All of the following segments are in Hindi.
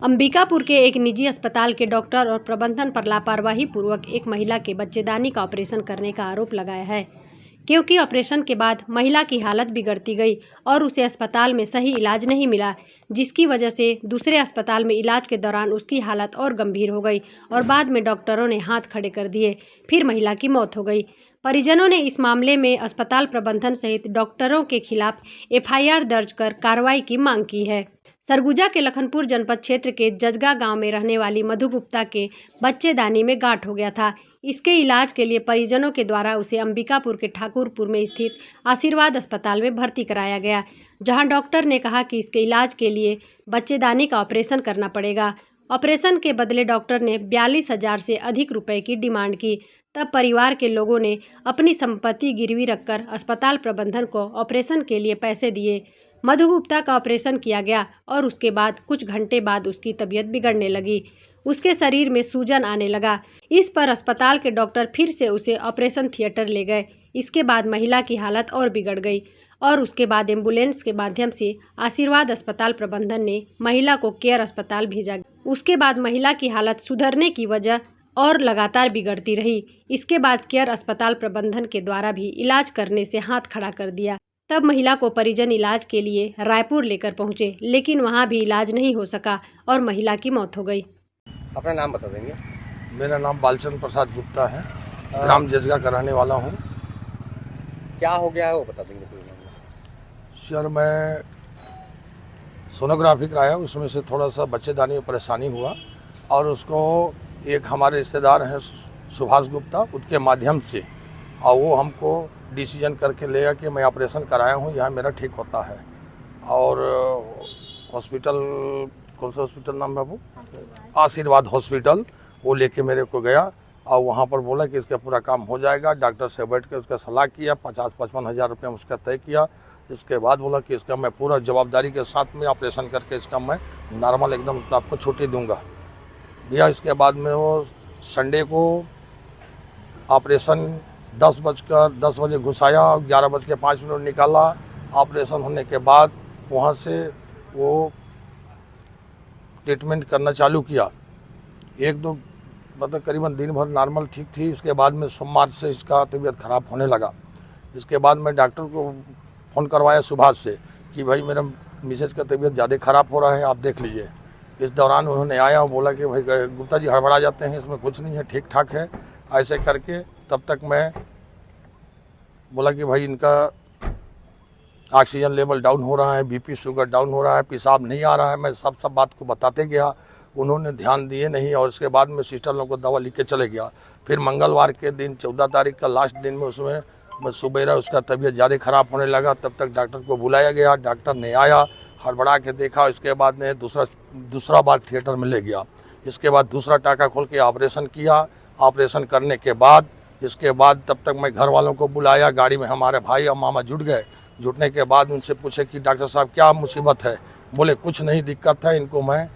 अंबिकापुर के एक निजी अस्पताल के डॉक्टर और प्रबंधन पर लापरवाही पूर्वक एक महिला के बच्चेदानी का ऑपरेशन करने का आरोप लगाया है, क्योंकि ऑपरेशन के बाद महिला की हालत बिगड़ती गई और उसे अस्पताल में सही इलाज नहीं मिला, जिसकी वजह से दूसरे अस्पताल में इलाज के दौरान उसकी हालत और गंभीर हो गई और बाद में डॉक्टरों ने हाथ खड़े कर दिए, फिर महिला की मौत हो गई। परिजनों ने इस मामले में अस्पताल प्रबंधन सहित डॉक्टरों के खिलाफ एफआईआर दर्ज कर कार्रवाई की मांग की है। सरगुजा के लखनपुर जनपद क्षेत्र के जजगा गांव में रहने वाली मधु गुप्ता के बच्चेदानी में गांठ हो गया था। इसके इलाज के लिए परिजनों के द्वारा उसे अंबिकापुर के ठाकुरपुर में स्थित आशीर्वाद अस्पताल में भर्ती कराया गया, जहां डॉक्टर ने कहा कि इसके इलाज के लिए बच्चेदानी का ऑपरेशन करना पड़ेगा। ऑपरेशन के बदले डॉक्टर ने 42,000 से अधिक रुपए की डिमांड की। तब परिवार के लोगों ने अपनी संपत्ति गिरवी रखकर अस्पताल प्रबंधन को ऑपरेशन के लिए पैसे दिए। मधु गुप्ता का ऑपरेशन किया गया और उसके बाद कुछ घंटे बाद उसकी तबीयत बिगड़ने लगी। उसके शरीर में सूजन आने लगा। इस पर अस्पताल के डॉक्टर फिर से उसे ऑपरेशन थिएटर ले गए। इसके बाद महिला की हालत और बिगड़ गई और उसके बाद एम्बुलेंस के माध्यम से आशीर्वाद अस्पताल प्रबंधन ने महिला को केयर अस्पताल भेजा। उसके बाद महिला की हालत सुधरने की वजह और लगातार बिगड़ती रही। इसके बाद केयर अस्पताल प्रबंधन के द्वारा भी इलाज करने से हाथ खड़ा कर दिया। तब महिला को परिजन इलाज के लिए रायपुर लेकर पहुंचे, लेकिन वहां भी इलाज नहीं हो सका और महिला की मौत हो गई। अपना नाम बता देंगे? मेरा नाम बालचंद्र प्रसाद गुप्ता है, ग्राम जजगा का रहने वाला हूँ। क्या हो गया है वो बता देंगे? सर, मैं सोनोग्राफी कराया, उसमें से थोड़ा सा बच्चेदानी में परेशानी हुआ और उसको एक हमारे रिश्तेदार हैं सुभाष गुप्ता, उसके माध्यम से और वो हमको डिसीजन करके ले गया कि मैं ऑपरेशन कराया हूँ, यहाँ मेरा ठीक होता है। और हॉस्पिटल, कौन सा हॉस्पिटल नाम है वो? आशीर्वाद हॉस्पिटल, वो लेके मेरे को गया और वहाँ पर बोला कि इसका पूरा काम हो जाएगा। डॉक्टर से बैठ के उसका सलाह किया, 50-55 हज़ार रुपये उसका तय किया। इसके बाद बोला कि इसका मैं पूरा जवाबदारी के साथ में ऑपरेशन करके इसका मैं नॉर्मल एकदम आपको छुट्टी दूंगा भैया। इसके बाद में वो संडे को ऑपरेशन 10 बजे घुसाया, 11:05 निकाला। ऑपरेशन होने के बाद वहाँ से वो ट्रीटमेंट करना चालू किया। एक दो मतलब करीबन दिन भर नॉर्मल ठीक थी। इसके बाद में सोमवार से इसका तबीयत ख़राब होने लगा। इसके बाद मैं डॉक्टर को फ़ोन करवाया सुभाष से कि भाई मेरा मिसेज का तबीयत ज़्यादा ख़राब हो रहा है, आप देख लीजिए। इस दौरान उन्होंने आया और बोला कि भाई गुप्ता जी हड़बड़ा जाते हैं, इसमें कुछ नहीं है, ठीक ठाक है। ऐसे करके तब तक मैं बोला कि भाई इनका ऑक्सीजन लेवल डाउन हो रहा है, बीपी शुगर डाउन हो रहा है, पेशाब नहीं आ रहा है। मैं सब बात को बताते गया, उन्होंने ध्यान दिए नहीं और इसके बाद में सिस्टर लोगों को दवा लिख के चले गया। फिर मंगलवार के दिन 14 तारीख का लास्ट दिन में उसमें सुबेरा उसका तबीयत ज़्यादा ख़राब होने लगा। तब तक डॉक्टर को बुलाया गया, डॉक्टर ने आया, हड़बड़ा के देखा। इसके बाद ने दूसरा बार थिएटर में ले गया। इसके बाद दूसरा टाका खोल के ऑपरेशन किया। ऑपरेशन करने के बाद इसके बाद तब तक मैं घर वालों को बुलाया, गाड़ी में हमारे भाई और मामा जुट गए। जुटने के बाद उनसे पूछे कि डॉक्टर साहब क्या मुसीबत है? बोले कुछ नहीं दिक्कत है, इनको मैं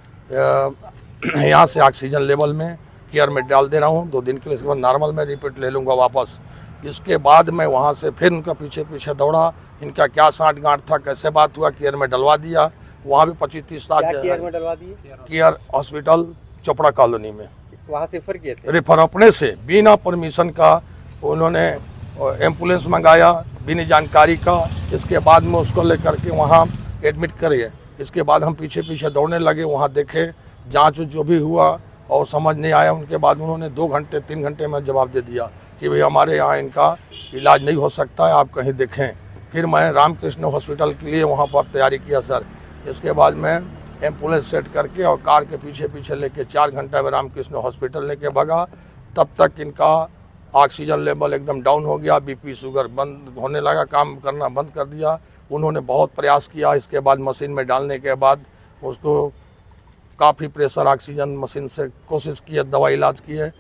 यहाँ से ऑक्सीजन लेवल में केयर में डाल दे रहा हूँ 2 दिन के लिए, इसके बाद नॉर्मल में रिपीट ले लूँगा वापस। इसके बाद मैं वहाँ से फिर उनका पीछे दौड़ा, इनका क्या साठ गांठ था, कैसे बात हुआ, केयर में डलवा दिया। वहाँ भी 25-30 लाख केयर में डलवा दिए? केयर हॉस्पिटल चोपड़ा कॉलोनी में वहाँ से रेफर किए थे? रेफर अपने से बिना परमिशन का उन्होंने एम्बुलेंस मंगाया, बिना जानकारी का। इसके बाद में उसको लेकर के वहाँ एडमिट करिए। इसके बाद हम पीछे दौड़ने लगे, वहाँ देखे, जांच जो भी हुआ और समझ नहीं आया। उनके बाद उन्होंने 2 घंटे 3 घंटे में जवाब दे दिया कि भाई हमारे यहाँ इनका इलाज नहीं हो सकता है, आप कहीं देखें। फिर मैं रामकृष्ण हॉस्पिटल के लिए वहाँ पर तैयारी किया सर। इसके बाद मैं एम्बुलेंस सेट करके और कार के पीछे लेके 4 घंटा में रामकृष्ण हॉस्पिटल लेके भागा। तब तक इनका ऑक्सीजन लेवल एकदम डाउन हो गया, बीपी शुगर बंद होने लगा, काम करना बंद कर दिया। उन्होंने बहुत प्रयास किया। इसके बाद मशीन में डालने के बाद उसको काफ़ी प्रेशर ऑक्सीजन मशीन से कोशिश किए, दवा इलाज किए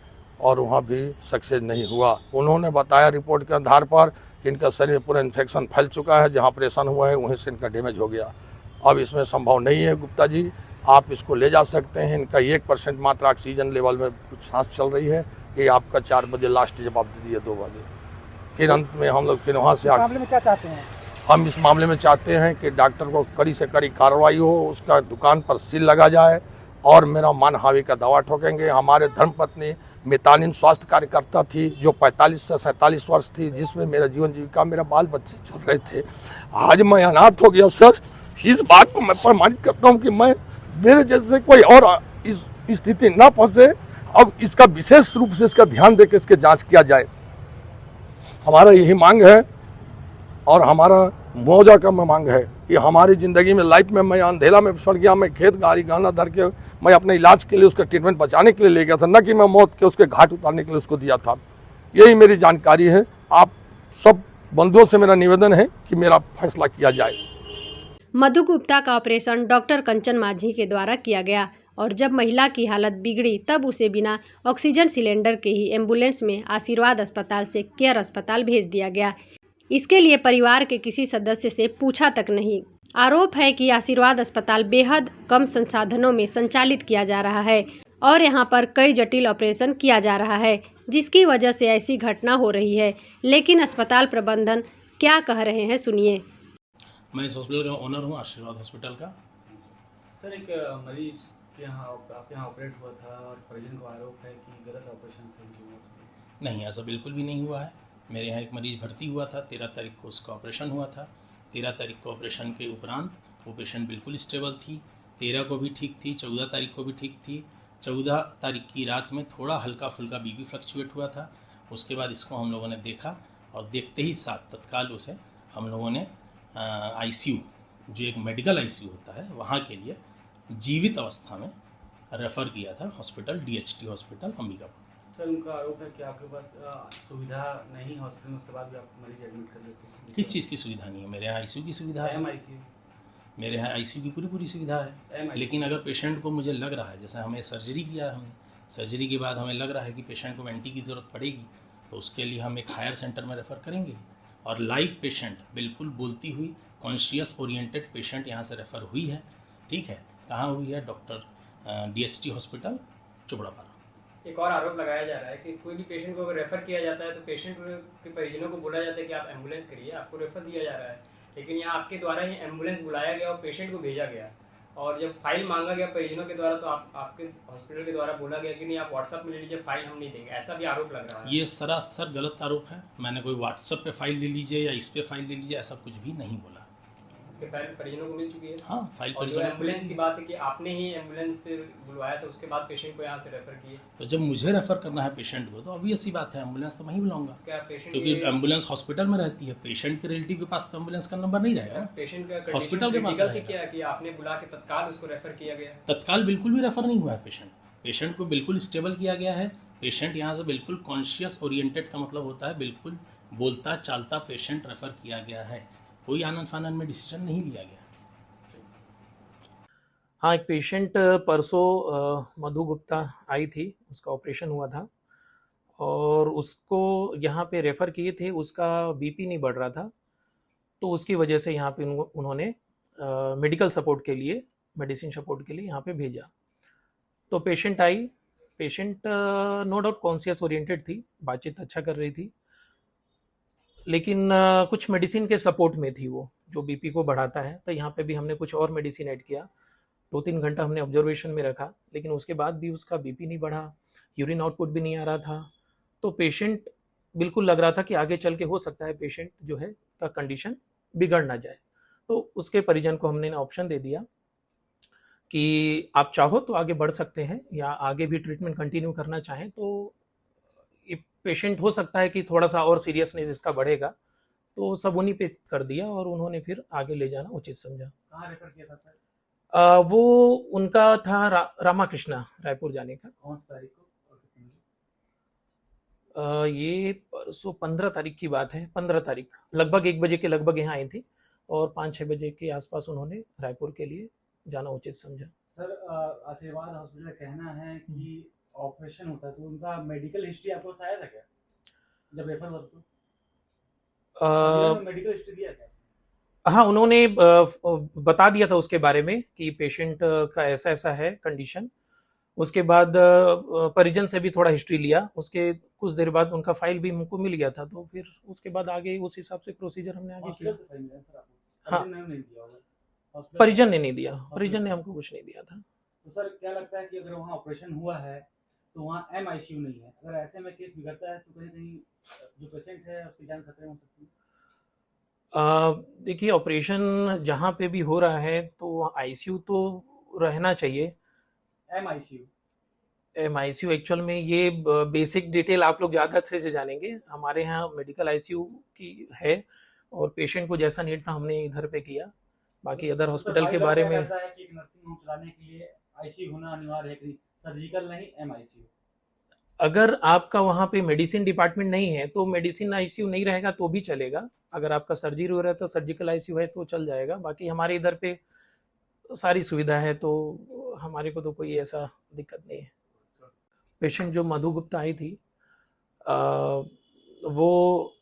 और वहाँ भी सक्सेस नहीं हुआ। उन्होंने बताया रिपोर्ट के आधार पर कि इनका शरीर पूरा इन्फेक्शन फैल चुका है, जहाँ ऑपरेशन हुआ है वहीं से इनका डैमेज हो गया। अब इसमें संभव नहीं है गुप्ता जी, आप इसको ले जा सकते हैं। इनका 1% मात्र ऑक्सीजन लेवल में कुछ सांस चल रही है। ये आपका 4 बजे लास्ट जवाब दे दिए, 2 बजे। फिर अंत में हम लोग फिर वहाँ से मामले में क्या चाहते हैं? हम इस मामले में चाहते हैं कि डॉक्टर को कड़ी से कड़ी कार्रवाई हो, उसका दुकान पर सील लगा जाए और मेरा मानहानि का दावा ठोकेंगे। हमारे धर्मपत्नी मितानिन स्वास्थ्य कार्यकर्ता थी जो 45 से 47 वर्ष थी, जिसमें मेरा जीवन जीविका मेरा बाल बच्चे चल रहे थे। आज मैं अनाथ हो गया सर। इस बात को मैं प्रमाणित करता हूँ कि मैं मेरे जैसे कोई और इस स्थिति न फंसे। अब इसका विशेष रूप से इसका ध्यान देकर इसके जांच किया जाए, हमारा यही मांग है। और हमारा मुआवजा का मांग है कि हमारी ज़िंदगी में लाइफ में मैं अंधेला में सड़ गया। मैं खेत गाड़ी गाना धर के मैं अपने इलाज के लिए उसका ट्रीटमेंट बचाने के लिए ले गया था, न कि मैं मौत के उसके घाट उतारने के लिए उसको दिया था। यही मेरी जानकारी है। आप सब बंधुओं से मेरा निवेदन है कि मेरा फैसला किया जाए। मधु गुप्ता का ऑपरेशन डॉक्टर कंचन माझी के द्वारा किया गया और जब महिला की हालत बिगड़ी तब उसे बिना ऑक्सीजन सिलेंडर के ही एम्बुलेंस में आशीर्वाद अस्पताल से केयर अस्पताल भेज दिया गया। इसके लिए परिवार के किसी सदस्य से पूछा तक नहीं। आरोप है कि आशीर्वाद अस्पताल बेहद कम संसाधनों में संचालित किया जा रहा है और यहां पर कई जटिल ऑपरेशन किया जा रहा है, जिसकी वजह से ऐसी घटना हो रही है। लेकिन अस्पताल प्रबंधन क्या कह रहे हैं, सुनिए। मैं इस हॉस्पिटल का ओनर हूँ, आशीर्वाद हॉस्पिटल का। सर, एक मरीज के यहाँ आपके यहाँ ऑपरेट हुआ था और परिजन को आरोप है कि गलत ऑपरेशन से उनकी मौत हुई। नहीं, ऐसा बिल्कुल भी नहीं हुआ है। मेरे यहाँ एक मरीज भर्ती हुआ था, 13 तारीख को उसका ऑपरेशन हुआ था। 13 तारीख को ऑपरेशन के उपरांत वो पेशेंट बिल्कुल स्टेबल थी। 13 को भी ठीक थी, 14 तारीख को भी ठीक थी। 14 तारीख की रात में थोड़ा हल्का फुल्का बीपी फ्लक्चुएट हुआ था। उसके बाद इसको हम लोगों ने देखा और देखते ही साथ तत्काल उसे हम लोगों ने आईसीयू, जो एक मेडिकल आईसीयू होता है, वहाँ के लिए जीवित अवस्था में रेफ़र किया था hospital, DHT hospital Ambikapur. Sir, उनका आरोप है कि आपके पास सुविधा नहीं हॉस्पिटल में, उसके बाद भी आप मरीज एडमिट कर देते हैं। किस चीज़ की सुविधा नहीं है? मेरे यहाँ आईसीयू की सुविधा है। एमआईसीयू, मेरे यहाँ आईसीयू की पूरी सुविधा है। लेकिन अगर पेशेंट को मुझे लग रहा है, जैसे हमें सर्जरी किया है, हमने सर्जरी के बाद हमें लग रहा है कि पेशेंट को वेंटी की ज़रूरत पड़ेगी, तो उसके लिए हम एक हायर सेंटर में रेफ़र करेंगे। और लाइव पेशेंट, बिल्कुल बोलती हुई कॉन्शियस ओरिएंटेड पेशेंट यहाँ से रेफ़र हुई है। ठीक है, कहाँ हुई है? Doctor DHT hospital Chopdapara. एक और आरोप लगाया जा रहा है कि कोई भी पेशेंट को अगर रेफर किया जाता है तो पेशेंट के परिजनों को बोला जाता है कि आप एम्बुलेंस करिए, आपको रेफर दिया जा रहा है। लेकिन यहाँ आपके द्वारा ही एम्बुलेंस बुलाया गया और पेशेंट को भेजा गया, और जब फाइल मांगा गया परिजनों के द्वारा तो आपके हॉस्पिटल के द्वारा बोला गया कि नहीं, आप व्हाट्सएप में ले लीजिए, फाइल हम नहीं देंगे। ऐसा भी आरोप लग रहा है। ये सरासर गलत आरोप है। मैंने कोई व्हाट्सएप पे फाइल ले लीजिए या इस पे फाइल ले लीजिए, ऐसा कुछ भी नहीं बोला। फाइल परिजनों को मिल चुकी है। हाँ, फाइल और जो एम्बुलेंस की बात है कि आपने ही एम्बुलेंस से बुलवाया था, उसके बाद पेशेंट को यहाँ से रेफर किए। तो जब मुझे रेफर करना है पेशेंट को, तो ऑब्वियस सी बात है एम्बुलेंस तो मैं ही बुलाऊंगा। क्या पेशेंट, क्योंकि एम्बुलेंस हॉस्पिटल में रहती है, पेशेंट के रिलेटिव के पास तो एम्बुलेंस का नंबर नहीं रहेगा। पेशेंट का हॉस्पिटल के पास क्या कि आपने बुला के तत्काल उसको रेफर किया गया? तत्काल बिल्कुल भी रेफर नहीं हुआ है। पेशेंट को बिल्कुल स्टेबल किया गया है। पेशेंट यहाँ से बिल्कुल कॉन्शियस ओरिएंटेड का मतलब होता है बिल्कुल बोलता चालता पेशेंट रेफर किया गया है। कोई आनन फानन में डिसीजन नहीं लिया गया। हाँ, एक पेशेंट परसों मधु गुप्ता आई थी, उसका ऑपरेशन हुआ था और उसको यहाँ पे रेफ़र किए थे। उसका बीपी नहीं बढ़ रहा था, तो उसकी वजह से यहाँ पे उन्होंने मेडिकल सपोर्ट के लिए, मेडिसिन सपोर्ट के लिए यहाँ पे भेजा। तो पेशेंट आई। Patient no doubt conscious oriented थी, बातचीत अच्छा कर रही थी, लेकिन कुछ मेडिसिन के सपोर्ट में थी वो, जो बीपी को बढ़ाता है। तो यहाँ पे भी हमने कुछ और मेडिसिन ऐड किया। 2-3 घंटा हमने ऑब्जर्वेशन में रखा, लेकिन उसके बाद भी उसका बीपी नहीं बढ़ा, यूरिन आउटपुट भी नहीं आ रहा था। तो पेशेंट बिल्कुल लग रहा था कि आगे चल के हो सकता है पेशेंट जो है का कंडीशन बिगड़ ना जाए। तो उसके परिजन को हमने ऑप्शन दे दिया कि आप चाहो तो आगे बढ़ सकते हैं, या आगे भी ट्रीटमेंट कंटिन्यू करना चाहें तो ये पेशेंट हो सकता है कि थोड़ा सा और सीरियसनेस इसका बढ़ेगा। तो सब उन्हीं पे कर दिया और उन्होंने फिर आगे ले जाना उचित समझा। कहाँ रेफर किया था सर? वो उनका था रामाकृष्णा, रायपुर जाने का। कौन सी तारीख को और कितने बजे? ये परसों 15 तारीख की बात है। 15 तारीख लगभग 1 बजे के लगभग यहाँ आई थी और 5-6 बजे के आसपास उन्होंने रायपुर के लिए जाना उचित समझा। सर, आशीर्वाद हॉस्पिटल का कहना है कि ऑपरेशन होता है तो उनका मेडिकल हिस्ट्री आपको आया था क्या जब रेफर हुआ? तो मेडिकल हिस्ट्री दिया क्या? हाँ, उन्होंने बता दिया था उसके बारे में कि पेशेंट का ऐसा ऐसा है कंडीशन। उसके बाद परिजन से भी थोड़ा हिस्ट्री लिया। उसके कुछ देर बाद उनका फाइल भी हमको मिल गया था, तो फिर उसके बाद आगे उस हिसाब से प्रोसीजर हमने आगे किया। हाँ, परिजन ने नहीं दिया, परिजन ने हमको कुछ नहीं दिया था। तो सर क्या लगता है कि अगर वहाँ ऑपरेशन हुआ है तो वहाँ MICU नहीं है, अगर ऐसे में केस बिगड़ता है तो कहीं कहीं जो पेशेंट है उसकी जान खतरे में हो सकती है? देखिए, ऑपरेशन जहाँ पे भी हो रहा है तो आईसीयू तो रहना चाहिए। MICU एक्चुअल में ये बेसिक डिटेल आप लोग ज़्यादा अच्छे से जानेंगे। हमारे यहाँ मेडिकल आईसीयू की है और पेशेंट को जैसा नीड था हमने इधर पे किया। बाकी अदर तो हॉस्पिटल के भाई लोग बारे क्या में कहता है कि एक नर्सिंग होम चलाने के लिए ICU होना अनिवार्य है कि सर्जिकल नहीं MICU? अगर आपका वहाँ पे मेडिसिन डिपार्टमेंट नहीं है तो मेडिसिन आईसीयू नहीं रहेगा तो भी चलेगा। अगर आपका सर्जरी हो रहा है तो सर्जिकल आईसीयू है तो चल जाएगा। बाकी हमारे इधर पे सारी सुविधा है तो हमारे को तो कोई ऐसा दिक्कत नहीं है। पेशेंट जो मधु गुप्ता आई थी वो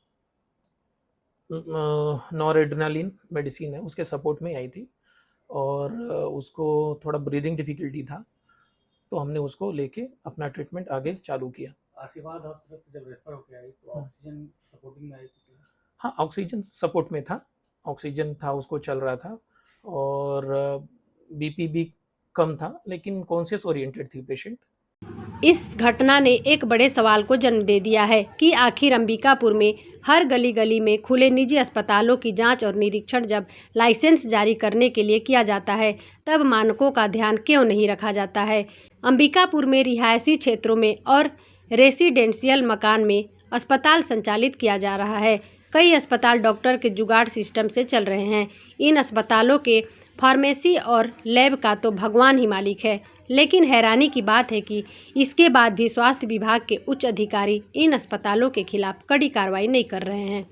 नॉरेड्रेनालिन मेडिसिन है उसके सपोर्ट में आई थी और उसको थोड़ा ब्रीदिंग डिफिकल्टी था तो हमने उसको लेके अपना ट्रीटमेंट आगे चालू किया। आशीर्वाद हॉस्पिटल से जब रेफर होके आई तो ऑक्सीजन सपोर्टिंग में आई थी? हाँ, ऑक्सीजन सपोर्ट में था, ऑक्सीजन था उसको चल रहा था और बीपी भी कम था लेकिन कॉन्शियस ओरिएंटेड थी पेशेंट। इस घटना ने एक बड़े सवाल को जन्म दे दिया है कि आखिर अंबिकापुर में हर गली गली में खुले निजी अस्पतालों की जांच और निरीक्षण जब लाइसेंस जारी करने के लिए किया जाता है तब मानकों का ध्यान क्यों नहीं रखा जाता है। अंबिकापुर में रिहायशी क्षेत्रों में और रेसिडेंशियल मकान में अस्पताल संचालित किया जा रहा है। कई अस्पताल डॉक्टर के जुगाड़ सिस्टम से चल रहे हैं। इन अस्पतालों के फार्मेसी और लैब का तो भगवान ही मालिक है, लेकिन हैरानी की बात है कि इसके बाद भी स्वास्थ्य विभाग के उच्च अधिकारी इन अस्पतालों के खिलाफ कड़ी कार्रवाई नहीं कर रहे हैं।